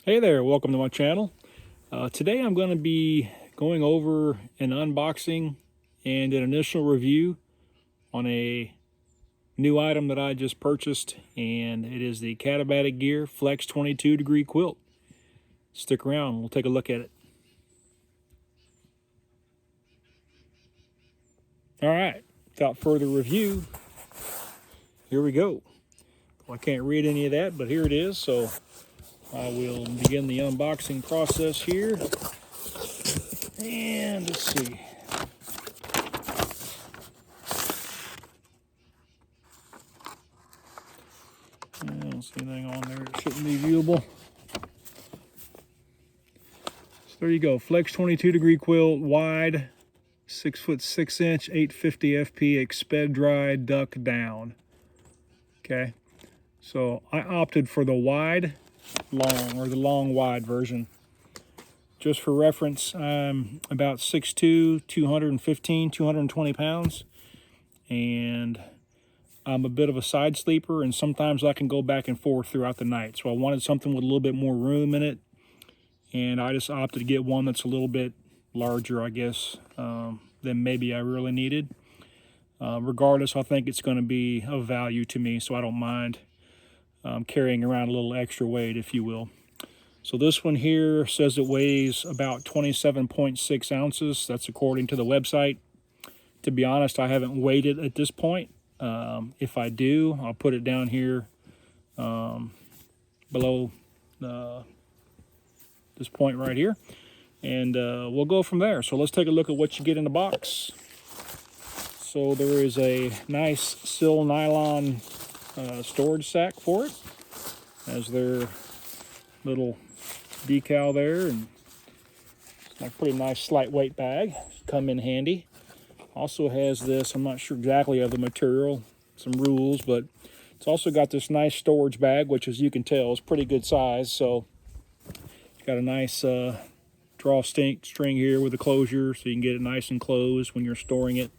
Hey there, welcome to my channel. Today I'm going to be going over an unboxing and an initial review on a new item that I just purchased, and it is the Katabatic Gear Flex 22 degree quilt. Stick around, we'll take a look at it. Alright, without further review, here we go. Well, I can't read any of that, but here it is, so I will begin the unboxing process here. And let's see. I don't see anything on there. It shouldn't be viewable. So there you go. Flex 22 degree quilt, wide, 6 foot 6 inch, 850 FP, exped dry, duck down. Okay. So I opted for the wide long, or the long wide version. Just for reference, I'm about 6'2", 215, 220 pounds, and I'm a bit of a side sleeper, and sometimes I can go back and forth throughout the night. So I wanted something with a little bit more room in it, and I just opted to get one that's a little bit larger, I guess, than maybe I really needed. Regardless, I think it's going to be of value to me, so I don't mind carrying around a little extra weight, if you will. So this one here says it weighs about 27.6 ounces. That's according to the website. To be honest, I haven't weighed it at this point. If I do, I'll put it down here below this point right here. And we'll go from there. So let's take a look at what you get in the box. So there is a nice sil nylon storage sack for it. Has their little decal there, and it's a pretty nice lightweight bag. Come in handy. Also has this, I'm not sure exactly of the material, some rules, but it's also got this nice storage bag, which, as you can tell, is pretty good size. So it's got a nice drawstring here with a closure, so you can get it nice and closed when you're storing it.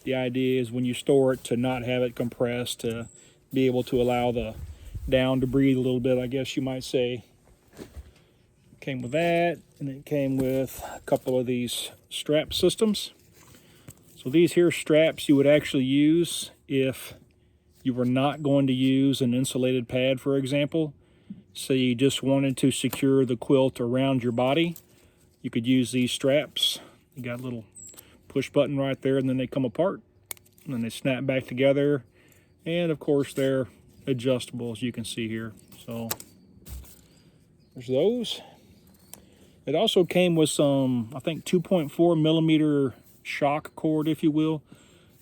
The idea is when you store it to not have it compressed, to be able to allow the down to breathe a little bit, I guess you might say. Came with that, and it came with a couple of these strap systems. So these here straps you would actually use if you were not going to use an insulated pad, for example. So you just wanted to secure the quilt around your body. You could use these straps. You got a little push button right there, and then they come apart, and then they snap back together. And of course they're adjustable, as you can see here. So there's those. It also came with some, I think, 2.4 millimeter shock cord, if you will.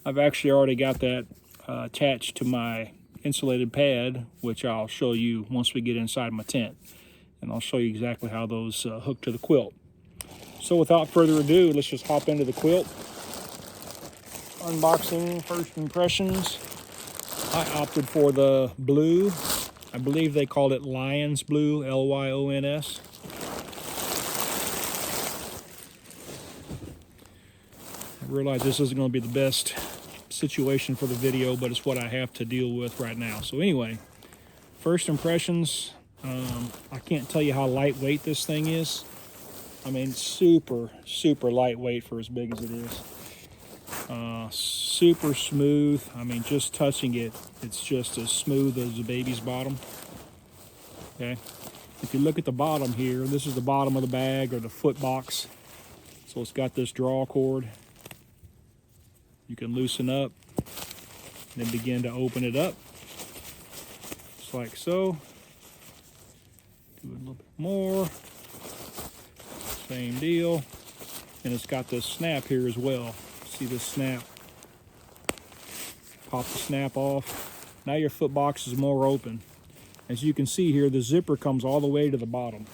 I've actually already got that attached to my insulated pad, which I'll show you once we get inside my tent, and I'll show you exactly how those hook to the quilt. So without further ado, let's just hop into the quilt. Unboxing, first impressions. I opted for the blue. I believe they called it Lyons Blue, Lyons. I realize this isn't going to be the best situation for the video, but it's what I have to deal with right now. So anyway, first impressions, I can't tell you how lightweight this thing is. I mean, super, super lightweight for as big as it is. Super smooth. I mean, just touching it, it's just as smooth as a baby's bottom. Okay. If you look at the bottom here, this is the bottom of the bag, or the foot box. So it's got this draw cord. You can loosen up and then begin to open it up, just like so. Do a little bit more. Same deal. And it's got this snap here as well. See this snap? Pop the snap off. Now your foot box is more open. As you can see here, the zipper comes all the way to the bottom.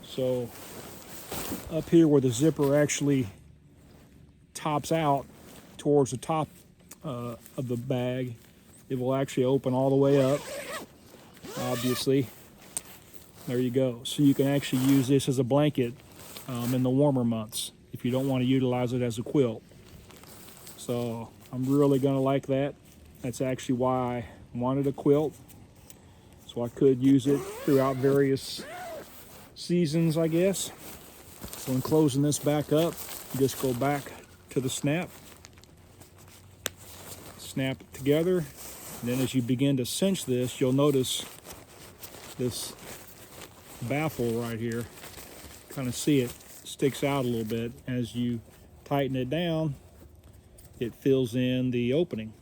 So up here where the zipper actually tops out towards the top of the bag, it will actually open all the way up, obviously. There you go. So you can actually use this as a blanket in the warmer months if you don't want to utilize it as a quilt. So I'm really going to like that. That's actually why I wanted a quilt. So So I could use it throughout various seasons, I guess. So in closing this back up, you just go back to the snap it together, and then as you begin to cinch this, you'll notice this baffle right here, kind of see it sticks out a little bit. As you tighten it down, it fills in the opening.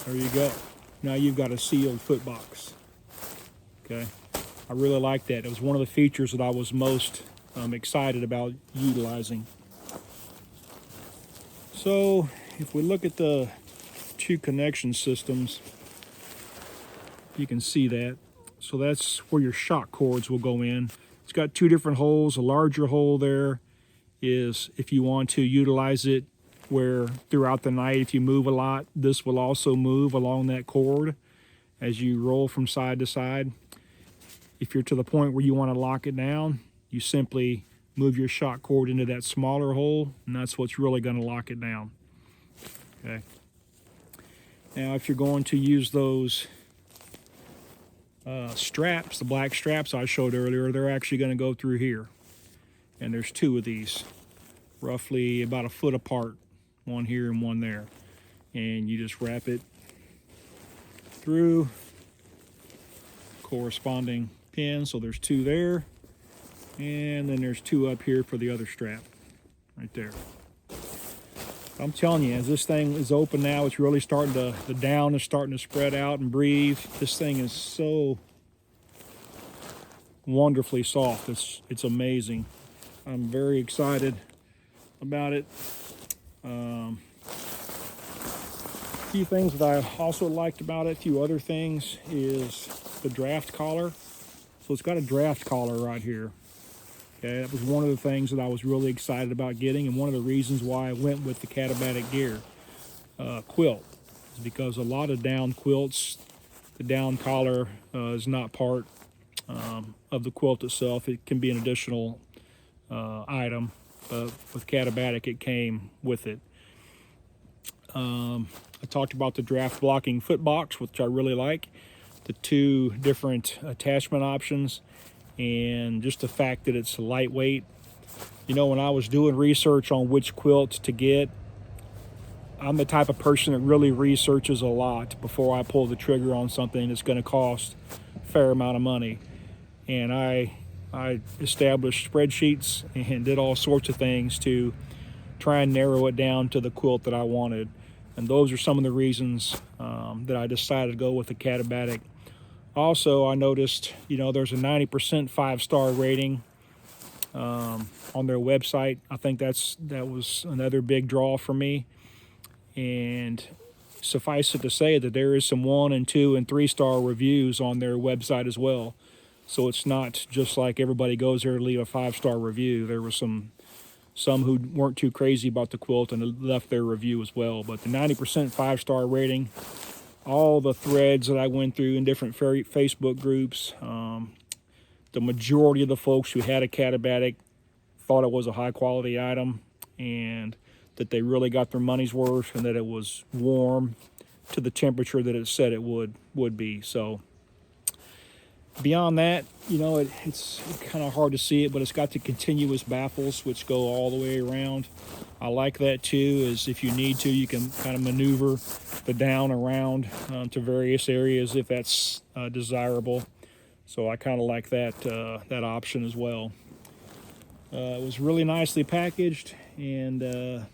There you go. Now you've got a sealed foot box. Okay, I really like that. It was one of the features that I was most excited about utilizing. So if we look at the two connection systems, you can see that. So that's where your shock cords will go in. It's got two different holes. A larger hole there is if you want to utilize it where throughout the night, if you move a lot, this will also move along that cord as you roll from side to side. If you're to the point where you want to lock it down, you simply move your shock cord into that smaller hole, and that's what's really going to lock it down. Okay. Now, if you're going to use those straps, the black straps I showed earlier, they're actually going to go through here. And there's two of these, roughly about a foot apart, one here and one there. And you just wrap it through corresponding pins. So there's two there, and then there's two up here for the other strap right there. I'm telling you, as this thing is open now, it's really starting to, the down is starting to spread out and breathe. This thing is so wonderfully soft. It's amazing. I'm very excited about it. A few things that I also liked about it, a few other things, is the draft collar. So it's got a draft collar right here. Okay, that was one of the things that I was really excited about getting, and one of the reasons why I went with the Katabatic gear quilt is because a lot of down quilts, the down collar is not part of the quilt itself. It can be an additional item, but with Katabatic it came with it. I talked about the draft blocking foot box, which I really like, the two different attachment options, and just the fact that it's lightweight. You know, when I was doing research on which quilt to get, I'm the type of person that really researches a lot before I pull the trigger on something that's going to cost a fair amount of money. And I established spreadsheets and did all sorts of things to try and narrow it down to the quilt that I wanted. And those are some of the reasons that I decided to go with the Katabatic. Also, I noticed, you know, there's a 90% 5-star rating on their website. I think that was another big draw for me. And suffice it to say that there is some 1 and 2 and 3-star reviews on their website as well. So it's not just like everybody goes there to leave a 5-star review. There were some who weren't too crazy about the quilt and left their review as well. But the 90% 5-star rating, all the threads that I went through in different Facebook groups, the majority of the folks who had a Katabatic thought it was a high quality item and that they really got their money's worth and that it was warm to the temperature that it said it would be. So beyond that, you know, it's kind of hard to see it, but it's got the continuous baffles which go all the way around. I like that too, is if you need to, you can kind of maneuver the down around to various areas if that's desirable. So I kind of like that option as well. It was really nicely packaged, and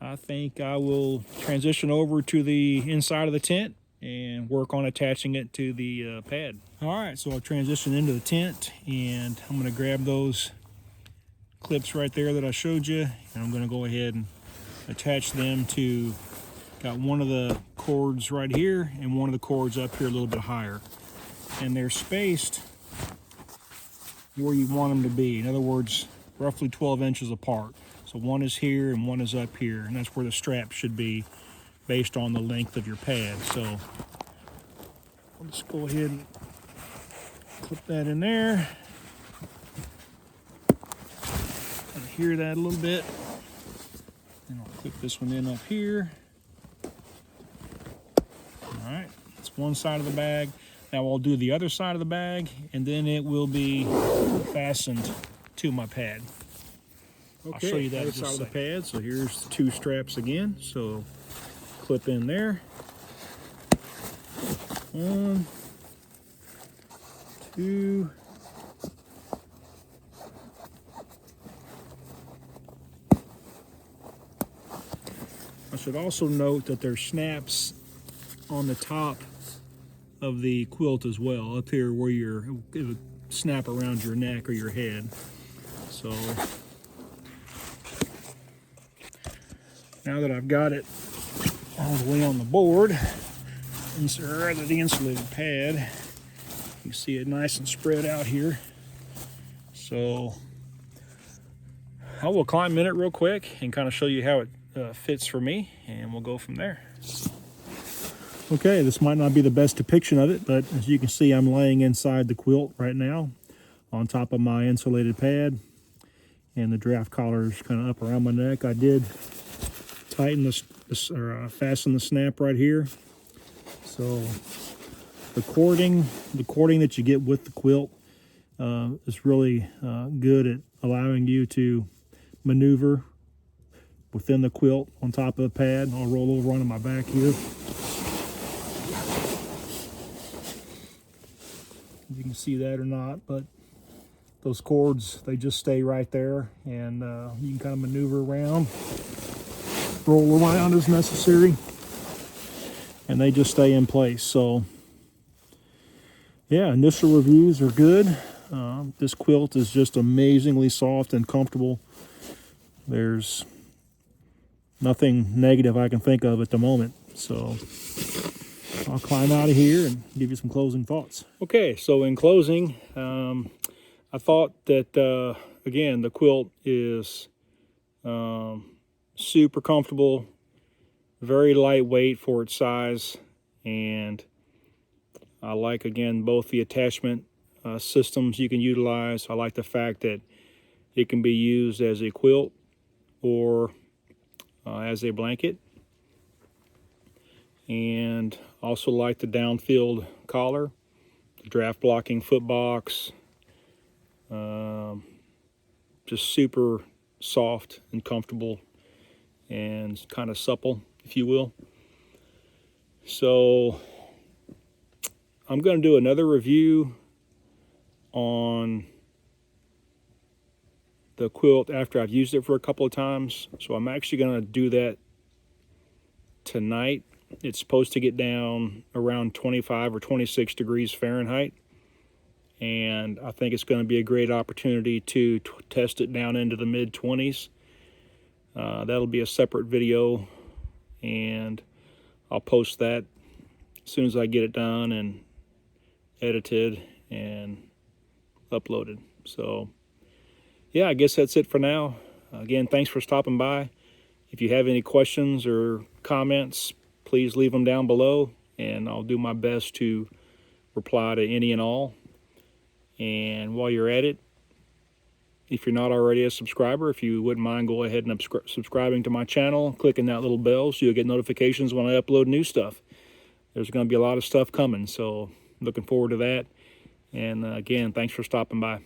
I think I will transition over to the inside of the tent and work on attaching it to the pad. All right, so I'll transition into the tent, and I'm going to grab those clips right there that I showed you, and I'm going to go ahead and attach them to, got one of the cords right here and one of the cords up here a little bit higher, and they're spaced where you want them to be. In other words, roughly 12 inches apart. So one is here and one is up here, and that's where the strap should be based on the length of your pad. So I'll just go ahead and clip that in there. Kind of hear that a little bit. And I'll Clip this one in up here. All right, that's one side of the bag. Now I'll do the other side of the bag, and then it will be fastened to my pad. Okay, I'll show you that other side of the pad. So here's the two straps again. So clip in there. 1, 2. I should also note that there's snaps on the top of the quilt as well, up here where it would snap around your neck or your head. So now that I've got it all the way on the board, or rather the insulated pad, you see it nice and spread out here. So I will climb in it real quick and kind of show you how it fits for me, and we'll go from there. Okay, this might not be the best depiction of it, but as you can see, I'm laying inside the quilt right now on top of my insulated pad, and the draft collar is kind of up around my neck. I did tighten fasten the snap right here. So the cording that you get with the quilt is really good at allowing you to maneuver within the quilt on top of the pad. I'll roll over onto my back here. You can see that or not, but those cords, they just stay right there, and you can kind of maneuver around, roll around as necessary, and they just stay in place. So yeah, initial reviews are good. This quilt is just amazingly soft and comfortable. There's nothing negative I can think of at the moment. So I'll climb out of here and give you some closing thoughts. Okay, so in closing, I thought that, again, the quilt is super comfortable, very lightweight for its size, and I like, again, both the attachment systems you can utilize. I like the fact that it can be used as a quilt or as a blanket. And also like the downfield collar, the draft blocking foot box, just super soft and comfortable and kind of supple, if you will. So I'm going to do another review on the quilt after I've used it for a couple of times. So I'm actually going to do that tonight. It's supposed to get down around 25 or 26 degrees Fahrenheit, and I think it's going to be a great opportunity to test it down into the mid-20s. That'll be a separate video, and I'll post that as soon as I get it done and edited and uploaded. So yeah, I guess that's it for now. Again, thanks for stopping by. If you have any questions or comments, please leave them down below, and I'll do my best to reply to any and all. And while you're at it, if you're not already a subscriber, if you wouldn't mind, go ahead and subscribing to my channel, clicking that little bell so you'll get notifications when I upload new stuff. There's going to be a lot of stuff coming, so looking forward to that. And again, thanks for stopping by.